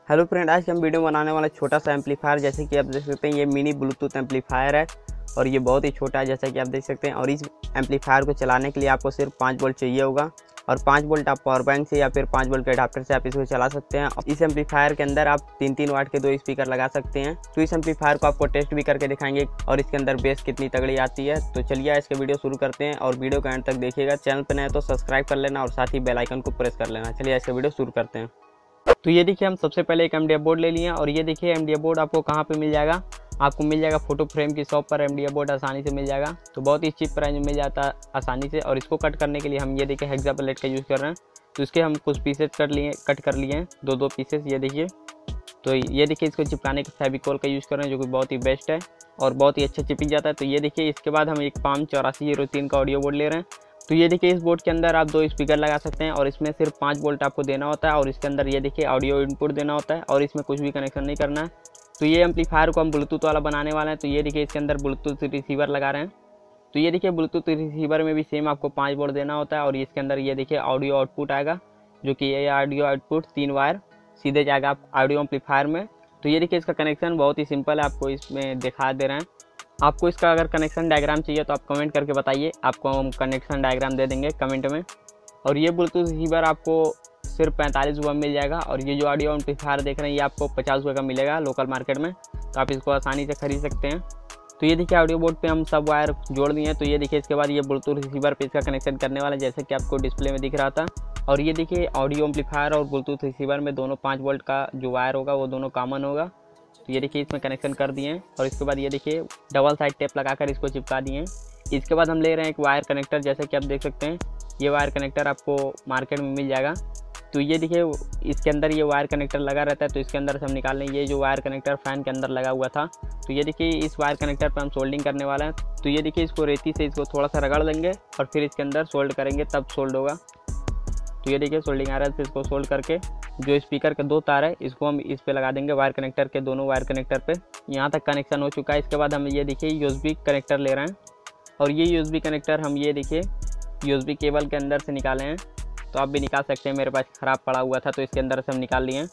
Hello friend, आज हम video बनाने वाला छोटा सा एम्पलीफायर। जैसे कि आप देख सकते हैं ये मिनी ब्लूटूथ एम्पलीफायर है और ये बहुत ही छोटा है जैसा कि आप देख सकते हैं। और इस एम्पलीफायर को चलाने के लिए आपको सिर्फ 5 वोल्ट चाहिए होगा और 5 वोल्ट आप पावर बैंक से या फिर 5 वोल्ट के अडाप्टर से आप इसको चला सकते हैं। इस एम्पलीफायर के अंदर आप 3-3 वाट के 2 स्पीकर लगा सकते हैं। तो इस एम्पलीफायर को आपको टेस्ट भी करके दिखाएंगे और इसके अंदर बेस कितनी तगड़ी आती है। तो चलिए इसके वीडियो शुरू करते हैं और वीडियो का एंड तक देखिएगा। चैनल पर नए तो सब्सक्राइब कर लेना और साथ ही बेल आइकन को प्रेस कर लेना। चलिए इसका वीडियो शुरू करते हैं। तो ये देखिए हम सबसे पहले एक एमडीएफ बोर्ड ले लिए और ये देखिए एमडीएफ बोर्ड आपको कहाँ पे मिल जाएगा। आपको मिल जाएगा फोटो फ्रेम की शॉप पर एमडीएफ बोर्ड आसानी से मिल जाएगा। तो बहुत ही चीप प्राइस में मिल जाता है आसानी से। और इसको कट करने के लिए हम ये देखिए हेक्सा प्लेट का यूज़ कर रहे हैं। तो इसके हम कुछ पीसेस कट कर लिए हैं, 2-2 पीसेस ये देखिए। तो ये देखिए इसको चिपकाने के फेविकोल का यूज़ कर रहे हैं जो कि बहुत ही बेस्ट है और बहुत ही अच्छा चिपक जाता है। तो ये देखिए इसके बाद हम एक पाम 8403 का ऑडियो बोर्ड ले रहे हैं। तो ये देखिए इस बोर्ड के अंदर आप 2 स्पीकर लगा सकते हैं और इसमें सिर्फ 5 वोल्ट आपको देना होता है और इसके अंदर ये देखिए ऑडियो इनपुट देना होता है और इसमें कुछ भी कनेक्शन नहीं करना है। तो ये एम्पलीफायर को हम ब्लूटूथ वाला बनाने वाले हैं। तो ये देखिए इसके अंदर ब्लूटूथ रिसीवर लगा रहे हैं। तो ये देखिए ब्लूटूथ रिसीवर में भी सेम आपको 5 वोल्ट देना होता है और इसके अंदर ये देखिए ऑडियो आउटपुट आएगा जो कि ये ऑडियो आउटपुट 3 वायर सीधे जाएगा ऑडियो एम्पलीफायर में। तो ये देखिए इसका कनेक्शन बहुत ही सिंपल है, आपको इसमें दिखा दे रहे हैं। आपको इसका अगर कनेक्शन डायग्राम चाहिए तो आप कमेंट करके बताइए, आपको हम कनेक्शन डायग्राम दे देंगे कमेंट में। और ये ब्लूटूथ रिसीवर आपको सिर्फ 45 रुपये में मिल जाएगा और ये जो ऑडियो एम्पलीफायर देख रहे हैं ये आपको 50 रुपये का मिलेगा लोकल मार्केट में। तो आप इसको आसानी से खरीद सकते हैं। तो ये देखिए ऑडियो बोर्ड पे हम सब वायर जोड़ दिए हैं। तो ये देखिए इसके बाद ये ब्लूटूथ रिसीवर पे इसका कनेक्शन करने वाला है जैसे कि आपको डिस्प्ले में दिख रहा था। और ये देखिए ऑडियो एम्पलीफायर और ब्लूटूथ रिसीवर में दोनों 5 वोल्ट का जो वायर होगा वो दोनों कॉमन होगा। तो ये देखिए इसमें कनेक्शन कर दिए हैं और इसके बाद ये देखिए डबल साइड टेप लगाकर इसको चिपका दिए हैं। इसके बाद हम ले रहे हैं एक वायर कनेक्टर जैसे कि आप देख सकते हैं। ये वायर कनेक्टर आपको मार्केट में मिल जाएगा। तो ये देखिए इसके अंदर ये वायर कनेक्टर लगा रहता है। तो इसके अंदर से हम निकाल लें ये जो वायर कनेक्टर फैन के अंदर लगा हुआ था। तो ये देखिए इस वायर कनेक्टर पर हम सोल्डिंग करने वाला है। तो ये देखिए इसको रेती से इसको थोड़ा सा रगड़ देंगे और फिर इसके अंदर सोल्ड करेंगे तब सोल्ड होगा। तो ये देखिए सोल्डिंग आयरन से इसको सोल्ड करके जो स्पीकर के 2 तार है इसको हम इस पे लगा देंगे वायर कनेक्टर के दोनों वायर कनेक्टर पे। यहाँ तक कनेक्शन हो चुका है। इसके बाद हम ये देखिए यूएसबी कनेक्टर ले रहे हैं और ये यूएसबी कनेक्टर हम ये देखिए यूएसबी केबल के अंदर से निकाले हैं। तो आप भी निकाल सकते हैं, मेरे पास ख़राब पड़ा हुआ था तो इसके अंदर से हम निकाल लिए हैं।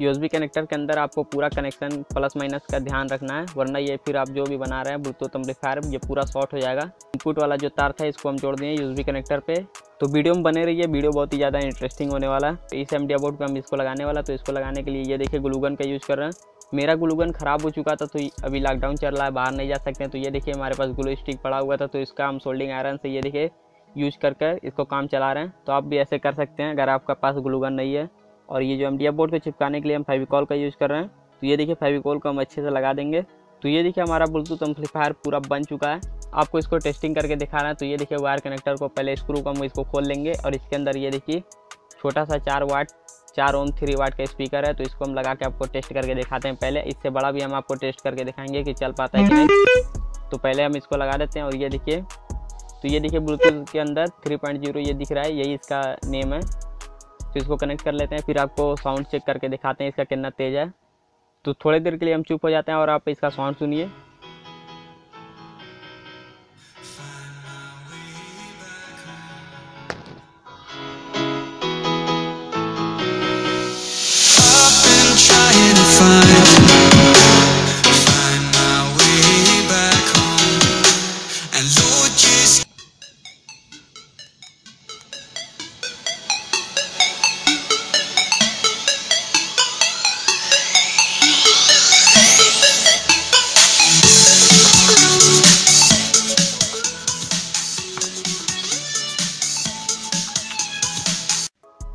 यूएसबी कनेक्टर के अंदर आपको पूरा कनेक्शन प्लस माइनस का ध्यान रखना है वरना ये फिर आप जो भी बना रहे हैं ब्लूटूथ एम्पलीफायर ये पूरा शॉर्ट हो जाएगा। इनपुट वाला जो तार था इसको हम जोड़ दिए यूएसबी कनेक्टर पे। तो वीडियो में बने रहिए, वीडियो बहुत ही ज़्यादा इंटरेस्टिंग होने वाला है। तो इस एमडीएफ बोर्ड पे हम इसको लगाने वाला। तो इसको लगाने के लिए ये देखिए ग्लूगन का यूज़ कर रहे हैं। मेरा ग्लूगन ख़राब हो चुका था तो अभी लॉकडाउन चल रहा है, बाहर नहीं जा सकते हैं। तो ये देखिए हमारे पास ग्लू स्टिक पड़ा हुआ था तो इसका हम सोल्डिंग आयरन से ये देखिए यूज कर इसको काम चला रहे हैं। तो आप भी ऐसे कर सकते हैं अगर आपका पास ग्लूगन नहीं है। और ये जो एमडीएफ बोर्ड को चिपकाने के लिए हम फेविकोल का यूज़ कर रहे हैं। तो ये देखिए फेविकोल को हम अच्छे से लगा देंगे। तो ये देखिए हमारा ब्लूटूथ एम्पलीफायर पूरा बन चुका है। आपको इसको टेस्टिंग करके दिखाना है। तो ये देखिए वायर कनेक्टर को पहले स्क्रू का हम इसको खोल लेंगे और इसके अंदर ये देखिए छोटा सा 4 ओम 3 वाट का स्पीकर है। तो इसको हम लगा के आपको टेस्ट करके दिखाते हैं। पहले इससे बड़ा भी हम आपको टेस्ट करके दिखाएंगे कि चल पाता है कि नहीं। तो पहले हम इसको लगा देते हैं और ये देखिए तो ये देखिए ब्लूटूथ के अंदर 3.0 ये दिख रहा है, यही इसका नेम है। तो इसको कनेक्ट कर लेते हैं फिर आपको साउंड चेक करके दिखाते हैं इसका कितना तेज़ है। तो थोड़ी देर के लिए हम चुप हो जाते हैं और आप इसका साउंड सुनिए।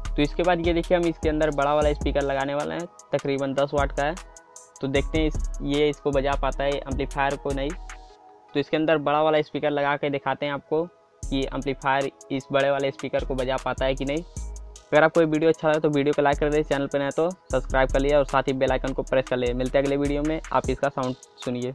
तो इसके बाद ये देखिए हम इसके अंदर बड़ा वाला स्पीकर लगाने वाले हैं, तकरीबन 10 वाट का है। तो देखते हैं ये इसको बजा पाता है एम्पलीफायर को नहीं। तो इसके अंदर बड़ा वाला स्पीकर लगा के दिखाते हैं आपको कि एम्पलीफायर इस बड़े वाले स्पीकर को बजा पाता है कि नहीं। अगर आपको ये वीडियो अच्छा लगे तो वीडियो को लाइक कर दे, चैनल पर नए तो सब्सक्राइब कर लिया और साथ ही बेल आइकन को प्रेस कर लिए। मिलते हैं अगले वीडियो में, आप इसका साउंड सुनिए।